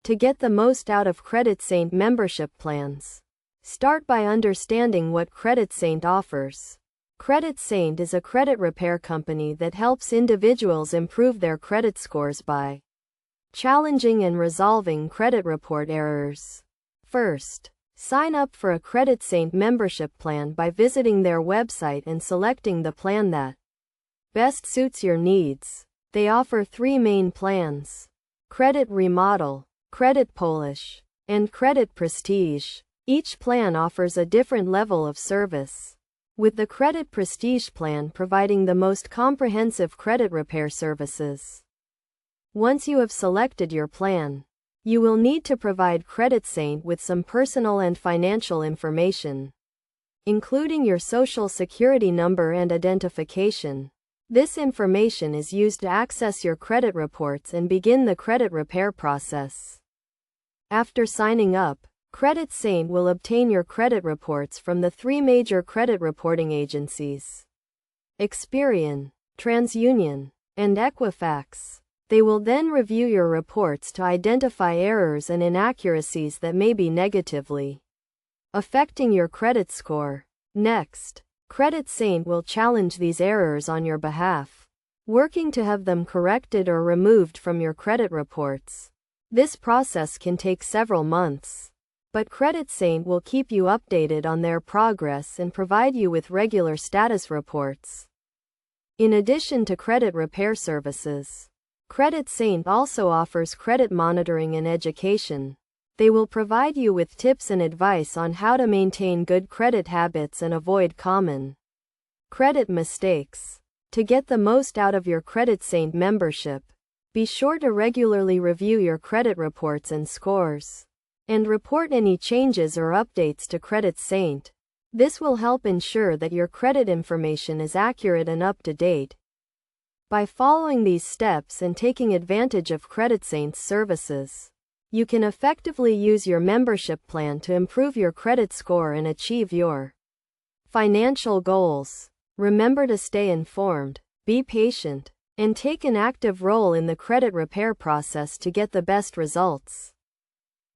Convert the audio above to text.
To get the most out of CreditSaint membership plans, start by understanding what CreditSaint offers. CreditSaint is a credit repair company that helps individuals improve their credit scores by challenging and resolving credit report errors. First, sign up for a CreditSaint membership plan by visiting their website and selecting the plan that best suits your needs. They offer 3 main plans: Credit Remodel, Credit Polish, and Credit Prestige. Each plan offers a different level of service, with the Credit Prestige plan providing the most comprehensive credit repair services. Once you have selected your plan, you will need to provide CreditSaint with some personal and financial information, including your social security number and identification. This information is used to access your credit reports and begin the credit repair process. After signing up, CreditSaint will obtain your credit reports from the 3 major credit reporting agencies: Experian, TransUnion, and Equifax. They will then review your reports to identify errors and inaccuracies that may be negatively affecting your credit score. Next, CreditSaint will challenge these errors on your behalf, working to have them corrected or removed from your credit reports. This process can take several months, but CreditSaint will keep you updated on their progress and provide you with regular status reports. In addition to credit repair services, CreditSaint also offers credit monitoring and education. They will provide you with tips and advice on how to maintain good credit habits and avoid common credit mistakes. To get the most out of your CreditSaint membership, be sure to regularly review your credit reports and scores, and report any changes or updates to CreditSaint. This will help ensure that your credit information is accurate and up to date. By following these steps and taking advantage of CreditSaint's services, you can effectively use your membership plan to improve your credit score and achieve your financial goals. Remember to stay informed, be patient, and take an active role in the credit repair process to get the best results.